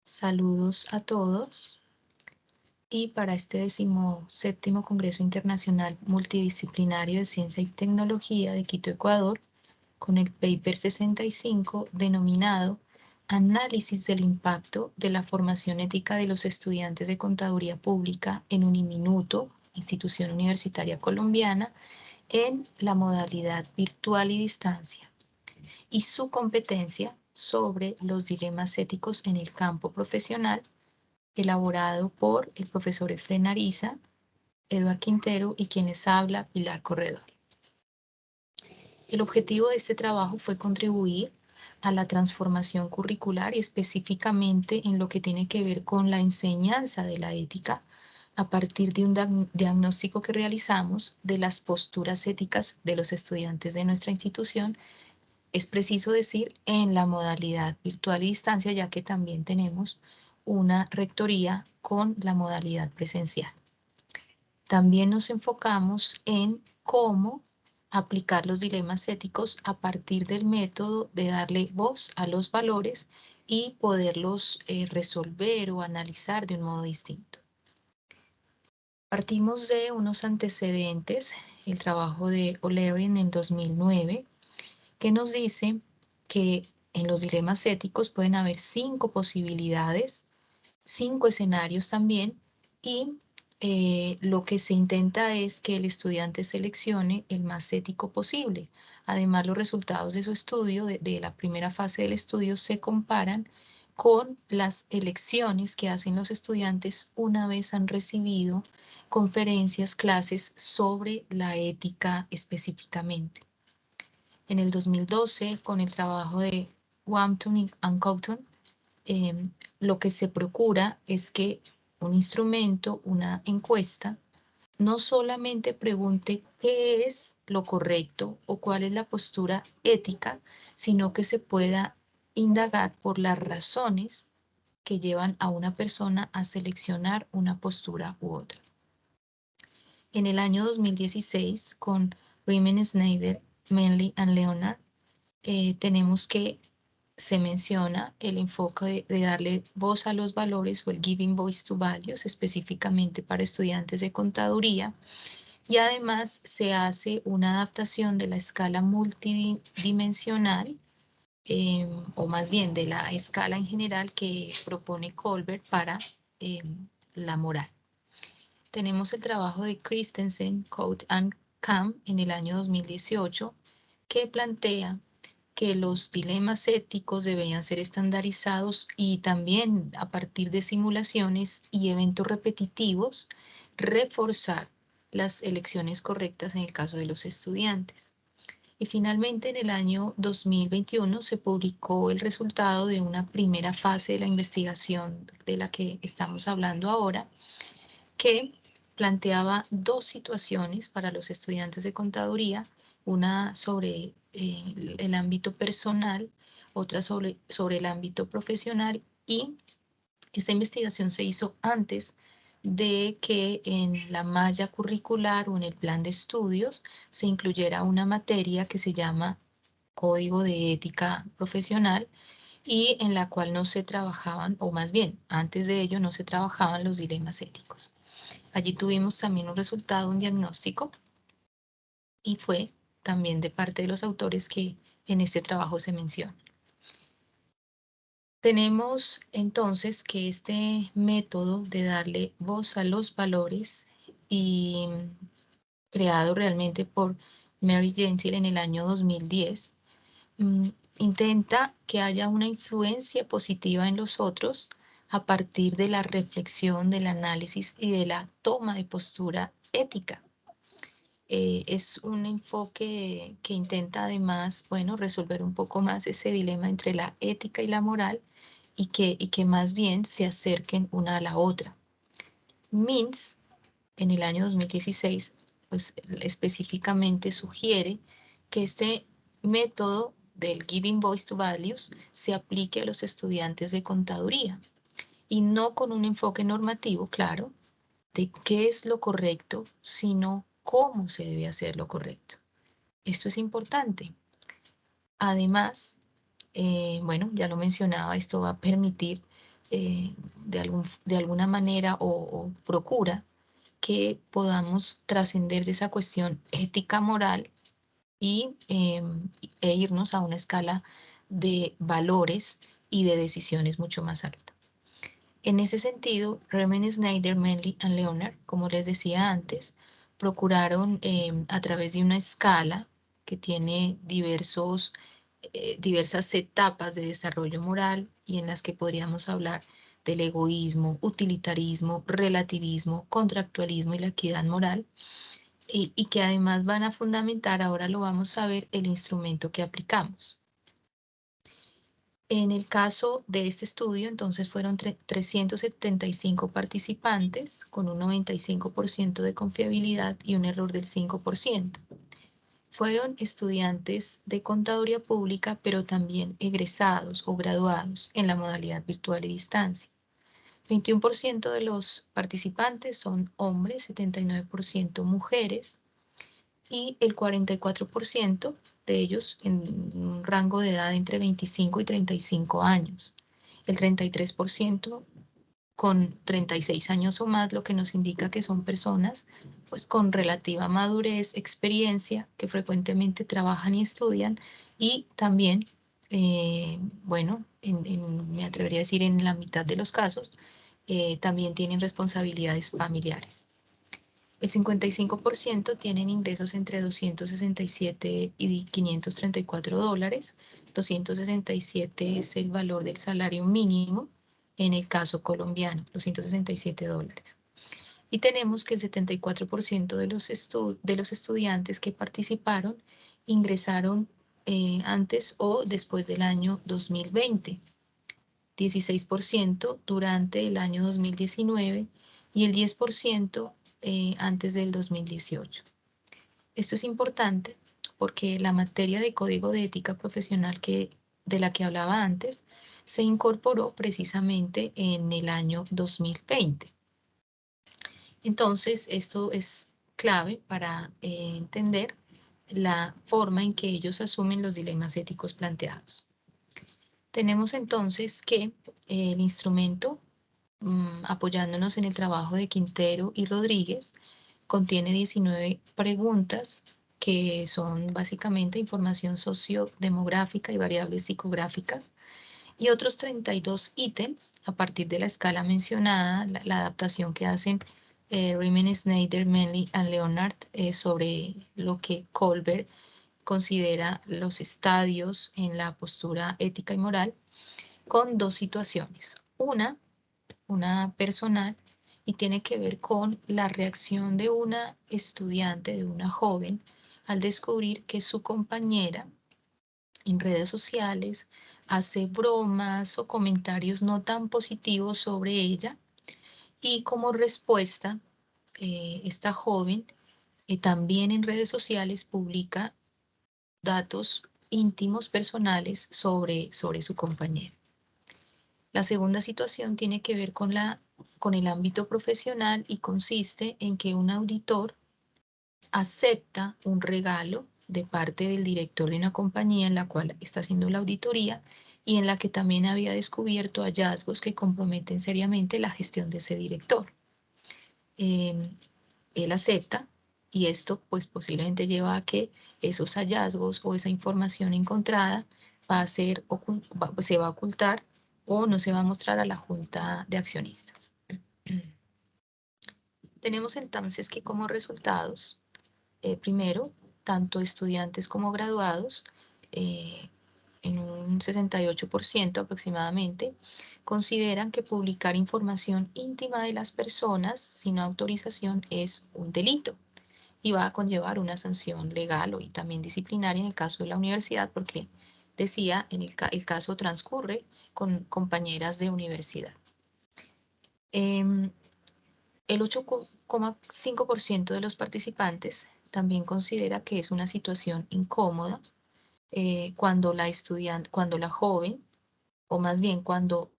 Saludos a todos y para este 17º Congreso Internacional Multidisciplinario de Ciencia y Tecnología de Quito, Ecuador, con el paper 65 denominado Análisis del impacto de la formación ética de los estudiantes de Contaduría Pública en Uniminuto, institución universitaria colombiana, en la modalidad virtual y distancia, y su competencia sobre los dilemas éticos en el campo profesional, elaborado por el profesor Efrén Ariza, Eduard Quintero y quienes habla Pilar Corredor. El objetivo de este trabajo fue contribuir a la transformación curricular y específicamente en lo que tiene que ver con la enseñanza de la ética a partir de un diagnóstico que realizamos de las posturas éticas de los estudiantes de nuestra institución. Es preciso decir en la modalidad virtual y distancia, ya que también tenemos una rectoría con la modalidad presencial. También nos enfocamos en cómo aplicar los dilemas éticos a partir del método de darle voz a los valores y poderlos resolver o analizar de un modo distinto. Partimos de unos antecedentes, el trabajo de O'Leary en el 2009, que nos dice que en los dilemas éticos pueden haber 5 posibilidades, 5 escenarios también, y lo que se intenta es que el estudiante seleccione el más ético posible. Además, los resultados de su estudio, de la primera fase del estudio, se comparan con las elecciones que hacen los estudiantes una vez han recibido conferencias, clases sobre la ética específicamente. En el 2012, con el trabajo de Wampton y Coughton, lo que se procura es que un instrumento, una encuesta, no solamente pregunte qué es lo correcto o cuál es la postura ética, sino que se pueda indagar por las razones que llevan a una persona a seleccionar una postura u otra. En el año 2016, con Riemann, Snyder, Manley y Leonard, tenemos que se menciona el enfoque de darle voz a los valores o el giving voice to values, específicamente para estudiantes de contaduría, y además se hace una adaptación de la escala multidimensional, o más bien de la escala en general que propone Colbert para la moral. Tenemos el trabajo de Christensen, Coate and Camp en el año 2018, que plantea que los dilemas éticos deberían ser estandarizados y también a partir de simulaciones y eventos repetitivos, reforzar las elecciones correctas en el caso de los estudiantes. Y finalmente, en el año 2021 se publicó el resultado de una primera fase de la investigación de la que estamos hablando ahora, que planteaba 2 situaciones para los estudiantes de contaduría, una sobre el ámbito personal, otra sobre el ámbito profesional, y esta investigación se hizo antes de que en la malla curricular o en el plan de estudios se incluyera una materia que se llama Código de Ética Profesional y en la cual no se trabajaban, o más bien, antes de ello no se trabajaban los dilemas éticos. Allí tuvimos también un resultado, un diagnóstico, y fue también de parte de los autores que en este trabajo se menciona. Tenemos entonces que este método de darle voz a los valores y creado realmente por Mary Gentile en el año 2010, intenta que haya una influencia positiva en los otros a partir de la reflexión, del análisis y de la toma de postura ética. Es un enfoque que intenta además, bueno, resolver un poco más ese dilema entre la ética y la moral y que más bien se acerquen una a la otra. Mintz, en el año 2016, pues específicamente sugiere que este método del Giving Voice to Values se aplique a los estudiantes de contaduría y no con un enfoque normativo, claro, de qué es lo correcto, sino cómo se debe hacer lo correcto. Esto es importante. Además, bueno, ya lo mencionaba, esto va a permitir de alguna manera o procura que podamos trascender de esa cuestión ética moral e irnos a una escala de valores y de decisiones mucho más alta. En ese sentido, Remen, Snyder, Manley y Leonard, como les decía antes, procuraron a través de una escala que tiene diversas etapas de desarrollo moral y en las que podríamos hablar del egoísmo, utilitarismo, relativismo, contractualismo y la equidad moral, y que además van a fundamentar, ahora lo vamos a ver, el instrumento que aplicamos. En el caso de este estudio, entonces fueron 375 participantes con un 95% de confiabilidad y un error del 5%. Fueron estudiantes de contaduría pública, pero también egresados o graduados en la modalidad virtual y distancia. 21% de los participantes son hombres, 79% mujeres, y el 44% de ellos en un rango de edad entre 25 y 35 años. El 33% con 36 años o más, lo que nos indica que son personas pues con relativa madurez, experiencia, que frecuentemente trabajan y estudian, y también, bueno, me atrevería a decir en la mitad de los casos, también tienen responsabilidades familiares. El 55% tienen ingresos entre 267 y 534 dólares. 267 es el valor del salario mínimo en el caso colombiano, 267 dólares. Y tenemos que el 74% de los estudiantes que participaron ingresaron antes o después del año 2020. 16% durante el año 2019 y el 10% antes del 2018. Esto es importante porque la materia de código de ética profesional de la que hablaba antes se incorporó precisamente en el año 2020. Entonces, esto es clave para entender la forma en que ellos asumen los dilemas éticos planteados. Tenemos entonces que el instrumento, apoyándonos en el trabajo de Quintero y Rodríguez, contiene 19 preguntas que son básicamente información sociodemográfica y variables psicográficas, y otros 32 ítems a partir de la escala mencionada, la adaptación que hacen Remen, Snyder, Manley y Leonard sobre lo que Kohlberg considera los estadios en la postura ética y moral, con dos situaciones. Una personal, y tiene que ver con la reacción de una estudiante, de una joven, al descubrir que su compañera en redes sociales hace bromas o comentarios no tan positivos sobre ella, y como respuesta, esta joven también en redes sociales publica datos íntimos, personales sobre su compañera. La segunda situación tiene que ver con el ámbito profesional y consiste en que un auditor acepta un regalo de parte del director de una compañía en la cual está haciendo la auditoría y en la que también había descubierto hallazgos que comprometen seriamente la gestión de ese director. Él acepta, y esto pues posiblemente lleva a que esos hallazgos o esa información encontrada se va a ocultar o no se va a mostrar a la junta de accionistas. Tenemos entonces que como resultados, primero, tanto estudiantes como graduados, en un 68% aproximadamente, consideran que publicar información íntima de las personas sin autorización es un delito y va a conllevar una sanción legal y también disciplinaria en el caso de la universidad, porque decía, el caso transcurre con compañeras de universidad. El 8,5% de los participantes también considera que es una situación incómoda cuando la joven, o más bien cuando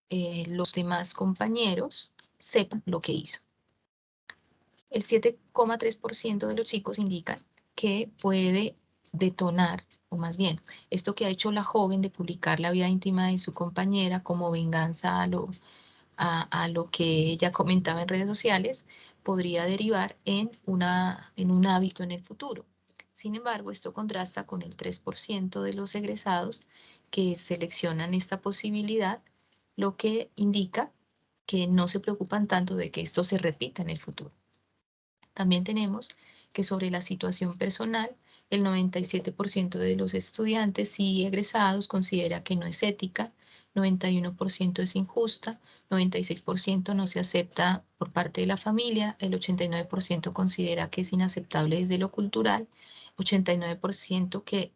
los demás compañeros sepan lo que hizo. El 7,3% de los chicos indican que puede detonar, o más bien, esto que ha hecho la joven de publicar la vida íntima de su compañera como venganza a lo que ella comentaba en redes sociales, podría derivar en un hábito en el futuro. Sin embargo, esto contrasta con el 3% de los egresados que seleccionan esta posibilidad, lo que indica que no se preocupan tanto de que esto se repita en el futuro. También tenemos que sobre la situación personal, el 97% de los estudiantes y egresados considera que no es ética, 91% es injusta, 96% no se acepta por parte de la familia, el 89% considera que es inaceptable desde lo cultural, 89% que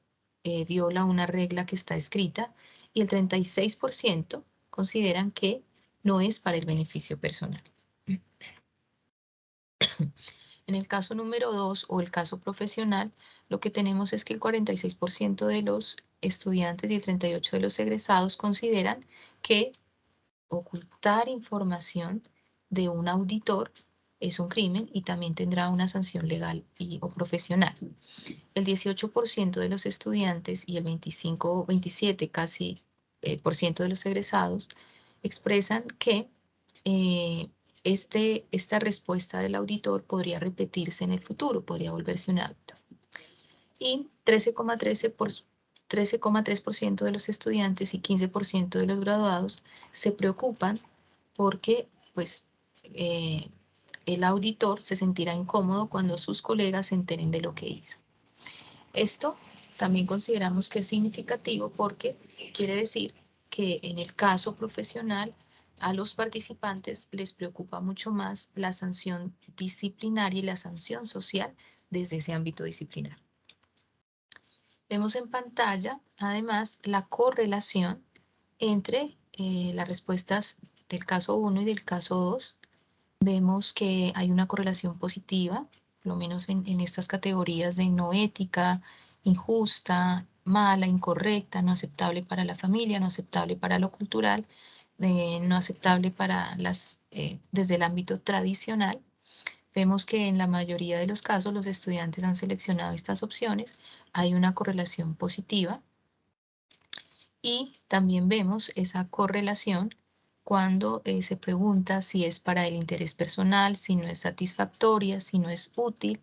viola una regla que está escrita y el 36% consideran que no es para el beneficio personal. En el caso número 2 o el caso profesional, lo que tenemos es que el 46% de los estudiantes y el 38% de los egresados consideran que ocultar información de un auditor es un crimen y también tendrá una sanción legal o profesional. El 18% de los estudiantes y el 25 o 27 casi por ciento de los egresados expresan que eh, esta respuesta del auditor podría repetirse en el futuro, podría volverse un hábito. Y 13,3% de los estudiantes y 15% de los graduados se preocupan porque pues, el auditor se sentirá incómodo cuando sus colegas se enteren de lo que hizo. Esto también consideramos que es significativo porque quiere decir que en el caso profesional a los participantes les preocupa mucho más la sanción disciplinaria y la sanción social desde ese ámbito disciplinario. Vemos en pantalla, además, la correlación entre las respuestas del caso 1 y del caso 2. Vemos que hay una correlación positiva, por lo menos en estas categorías de no ética, injusta, mala, incorrecta, no aceptable para la familia, no aceptable para lo cultural, no aceptable para desde el ámbito tradicional. Vemos que en la mayoría de los casos los estudiantes han seleccionado estas opciones, hay una correlación positiva y también vemos esa correlación cuando se pregunta si es para el interés personal, si no es satisfactoria, si no es útil,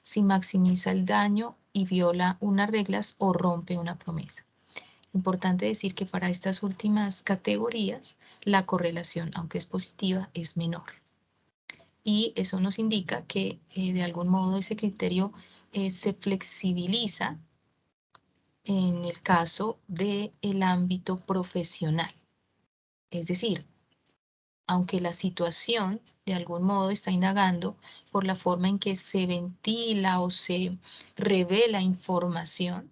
si maximiza el daño y viola unas reglas o rompe una promesa. Importante decir que para estas últimas categorías la correlación, aunque es positiva, es menor. Y eso nos indica que de algún modo ese criterio se flexibiliza en el caso del ámbito profesional. Es decir, aunque la situación de algún modo está indagando por la forma en que se ventila o se revela información,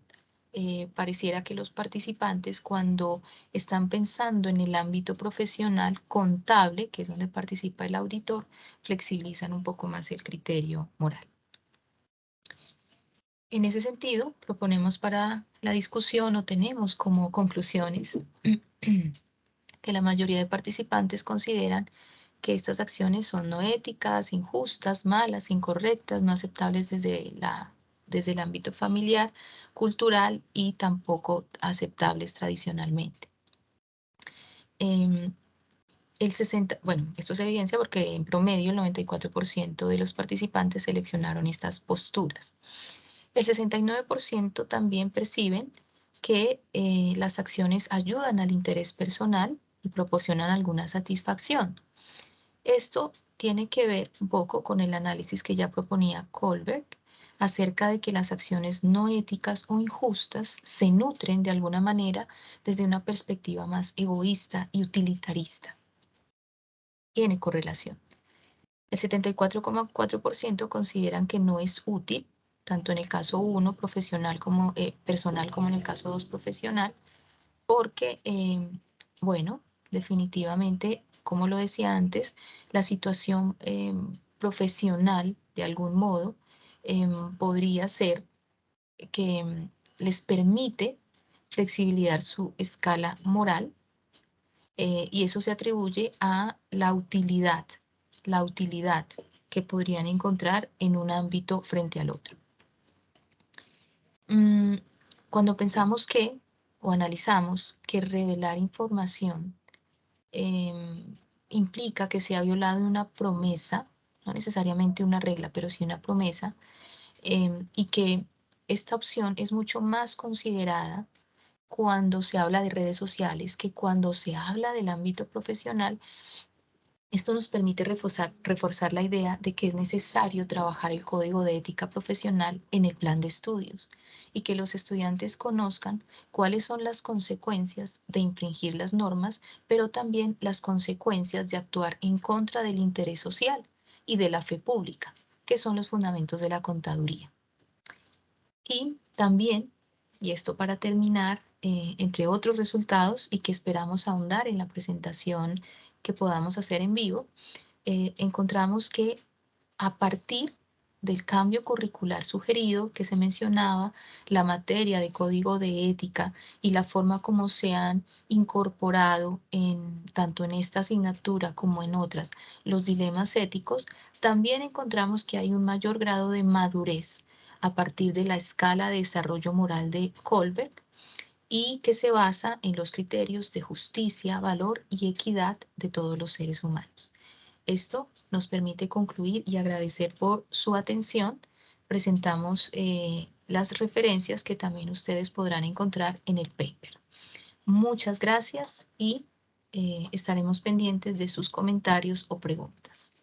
pareciera que los participantes cuando están pensando en el ámbito profesional contable, que es donde participa el auditor, flexibilizan un poco más el criterio moral. En ese sentido, proponemos para la discusión o tenemos como conclusiones que la mayoría de participantes consideran que estas acciones son no éticas, injustas, malas, incorrectas, no aceptables desde el ámbito familiar, cultural y tampoco aceptables tradicionalmente. Esto se evidencia porque en promedio el 94% de los participantes seleccionaron estas posturas. El 69% también perciben que las acciones ayudan al interés personal y proporcionan alguna satisfacción. Esto tiene que ver un poco con el análisis que ya proponía Kohlberg acerca de que las acciones no éticas o injustas se nutren de alguna manera desde una perspectiva más egoísta y utilitarista. Tiene correlación. El 74,4% consideran que no es útil, tanto en el caso 1 profesional como personal como en el caso 2 profesional, porque, bueno, definitivamente, como lo decía antes, la situación profesional, de algún modo, podría ser que les permite flexibilizar su escala moral y eso se atribuye a la utilidad que podrían encontrar en un ámbito frente al otro. Mm, Cuando pensamos que o analizamos que revelar información em, implica que se ha violado una promesa, no necesariamente una regla, pero sí una promesa, y que esta opción es mucho más considerada cuando se habla de redes sociales que cuando se habla del ámbito profesional. Esto nos permite reforzar la idea de que es necesario trabajar el código de ética profesional en el plan de estudios y que los estudiantes conozcan cuáles son las consecuencias de infringir las normas, pero también las consecuencias de actuar en contra del interés social y de la fe pública, que son los fundamentos de la contaduría. Y también, y esto para terminar, entre otros resultados y que esperamos ahondar en la presentación que podamos hacer en vivo, encontramos que a partir del cambio curricular sugerido que se mencionaba, la materia de código de ética y la forma como se han incorporado tanto en esta asignatura como en otras los dilemas éticos, también encontramos que hay un mayor grado de madurez a partir de la escala de desarrollo moral de Kohlberg y que se basa en los criterios de justicia, valor y equidad de todos los seres humanos. Esto nos permite concluir y agradecer por su atención. Presentamos las referencias que también ustedes podrán encontrar en el paper. Muchas gracias y estaremos pendientes de sus comentarios o preguntas.